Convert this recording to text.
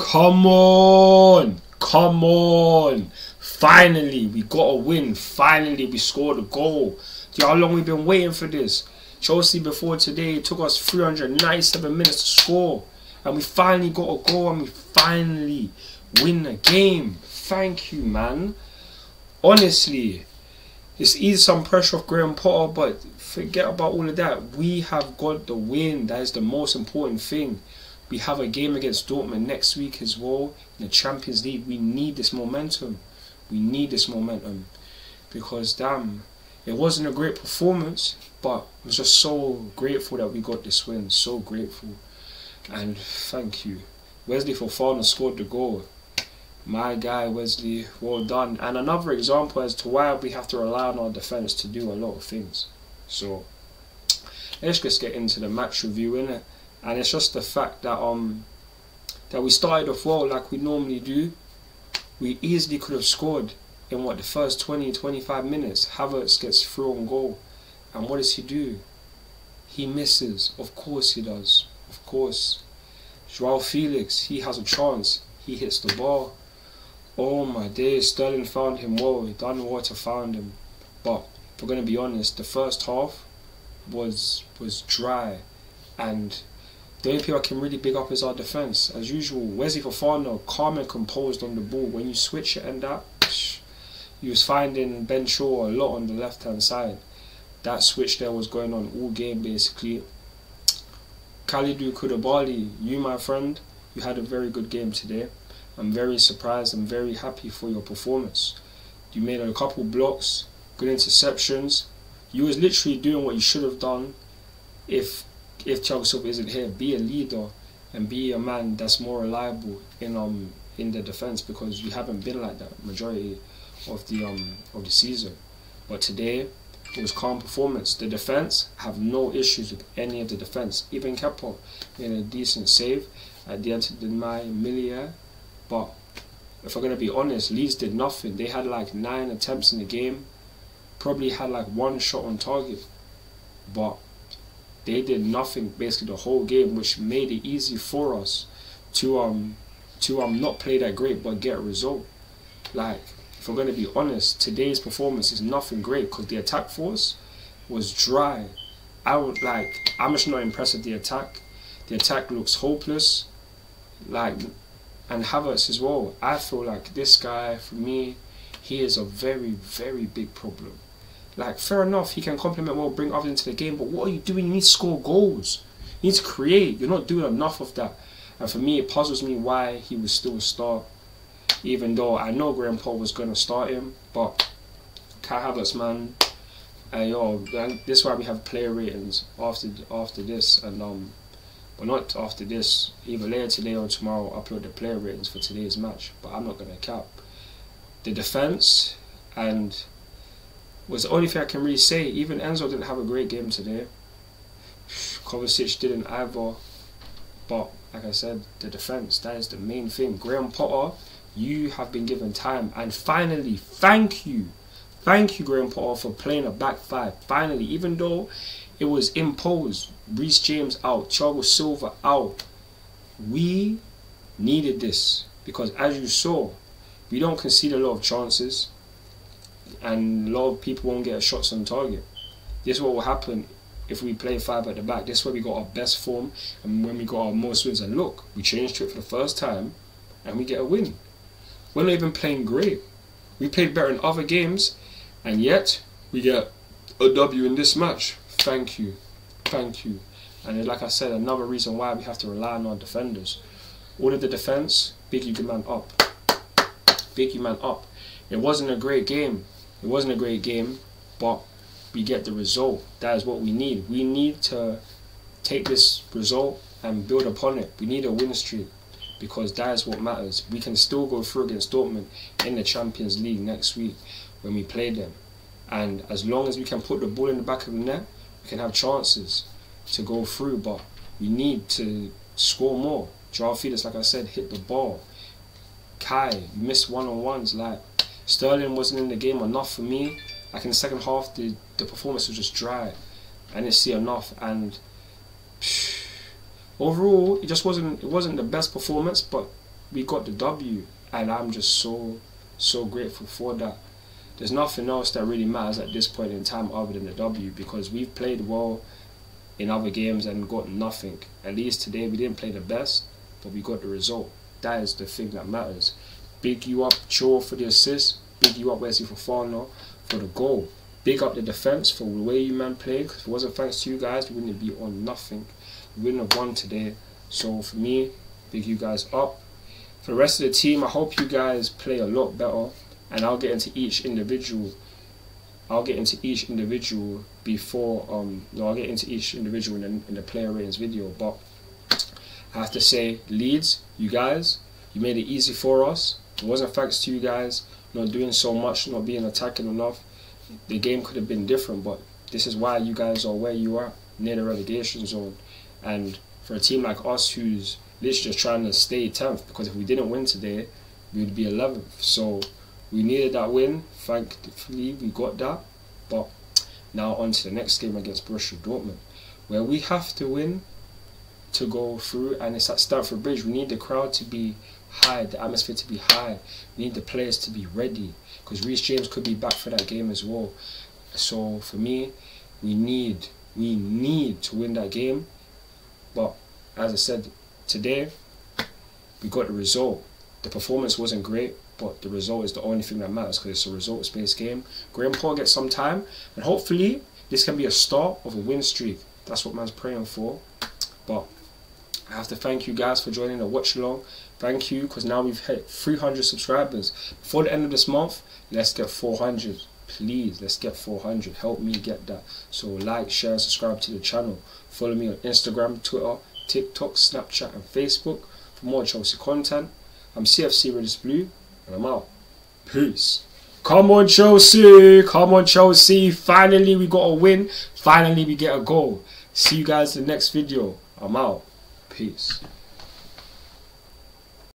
Come on! Come on! Finally, we got a win. Finally, we scored a goal. Do you know how long we've been waiting for this? Chelsea before today, it took us 397 minutes to score. And we finally got a goal and we finally win a game. Thank you, man. Honestly, it's eased some pressure off Graham Potter, but forget about all of that. We have got the win. That is the most important thing. We have a game against Dortmund next week as well in the Champions League. We need this momentum. We need this momentum because, damn, it wasn't a great performance, but I was just so grateful that we got this win. So grateful. And thank you. Wesley Fofana scored the goal. My guy Wesley, well done. And another example as to why we have to rely on our defence to do a lot of things. So let's just get into the match review, innit? And it's just the fact that that we started off well like we normally do. We easily could have scored in the first 20-25 minutes. Havertz gets through on goal. And what does he do? He misses. Of course he does. Of course. Joao Felix, he has a chance. He hits the ball. Oh my days, Sterling found him well. He done well to find him. But if we're going to be honest, the first half was dry. And the only people I can really big up is our defence. As usual, Wesley Fofana, calm and composed on the ball. When you switch it and that, you was finding Ben Shaw a lot on the left-hand side. That switch there was going on all game basically. Kalidou Koulibaly, you my friend, you had a very good game today. I'm very surprised and very happy for your performance. You made a couple blocks, good interceptions. You was literally doing what you should have done if Thiago Silva isn't here. Be a leader and be a man that's more reliable in the defence, because you haven't been like that majority of the season. But today it was calm performance. The defence, have no issues with any of the defence. Even Kepa made a decent save at the end of my Milia. But if I'm going to be honest, Leeds did nothing. They had like 9 attempts in the game, probably had like 1 shot on target, but they did nothing basically the whole game, which made it easy for us to not play that great but get a result. Like, if we're going to be honest, today's performance is nothing great because the attack force was dry. I'm just not impressed with the attack. The attack looks hopeless. And Havertz as well. I feel like this guy, for me, he is a very, very big problem. Like, fair enough, he can complement well, bring others into the game, but what are you doing? You need to score goals. You need to create. You're not doing enough of that. And for me, it puzzles me why he was still a start, even though I know Graham Potter was going to start him. But Kai Havertz, man, this is why we have player ratings after this, and but not after this. Either later today or tomorrow, I'll upload the player ratings for today's match. But I'm not going to cap. The defence and was the only thing I can really say. Even Enzo didn't have a great game today. Kovacic didn't either. But like I said, the defence, that is the main thing. Graham Potter, you have been given time. And finally, thank you. Thank you, Graham Potter, for playing a back 5. Finally, even though it was imposed. Reece James out, Thiago Silva out. We needed this because, as you saw, we don't concede a lot of chances and a lot of people won't get shots on target. This is what will happen if we play 5 at the back. This is where we got our best form and when we got our most wins. And look, we changed to it for the first time and we get a win. We're not even playing great. We played better in other games and yet we get a W in this match. Thank you. Thank you. And like I said, another reason why we have to rely on our defenders. All of the defence, big you man up. Big you man up. It wasn't a great game. It wasn't a great game, but we get the result. That is what we need. We need to take this result and build upon it. We need a win streak because that is what matters. We can still go through against Dortmund in the Champions League next week when we play them. And as long as we can put the ball in the back of the net, we can have chances to go through, but we need to score more. Joao Felix, like I said, hit the ball. Kai missed one-on-ones. Like, Sterling wasn't in the game enough for me. Like in the second half, the performance was just dry. I didn't see enough, and overall, it wasn't the best performance, but we got the W, and I'm just so grateful for that. There's nothing else that really matters at this point in time other than the W, because we've played well in other games and got nothing. At least today we didn't play the best, but we got the result. That is the thing that matters. Big you up, Cho, for the assist. Big you up, Wesley Fofana, for the goal. Big up the defence for the way you man played. Because if it wasn't thanks to you guys, we wouldn't be on nothing. We wouldn't have won today. So for me, big you guys up. For the rest of the team, I hope you guys play a lot better. And I'll get into each individual. I'll get into each individual before. I'll get into each individual in the player ratings video. But I have to say, Leeds, you guys, you made it easy for us. It wasn't thanks to you guys not doing so much, not being attacking enough. The game could have been different, but this is why you guys are where you are, near the relegation zone. And for a team like us who's literally just trying to stay 10th, because if we didn't win today, we would be 11th. So we needed that win. Thankfully, we got that. But now on to the next game against Borussia Dortmund, where we have to win to go through, and it's at Stamford Bridge. We need the crowd to be high, the atmosphere to be high. We need the players to be ready, because Reece James could be back for that game as well. So for me, we need to win that game. But as I said, today we got the result. The performance wasn't great, but the result is the only thing that matters, because it's a results-based game. Graham Paul gets some time, and hopefully this can be a start of a win streak. That's what man's praying for. But I have to thank you guys for joining the watch along. Thank you, because now we've hit 300 subscribers. Before the end of this month, let's get 400. Please, let's get 400. Help me get that. So like, share, and subscribe to the channel. Follow me on Instagram, Twitter, TikTok, Snapchat, and Facebook for more Chelsea content. I'm CFC Redis Blue, and I'm out. Peace. Come on, Chelsea. Come on, Chelsea. Finally, we got a win. Finally, we get a goal. See you guys in the next video. I'm out. Peace.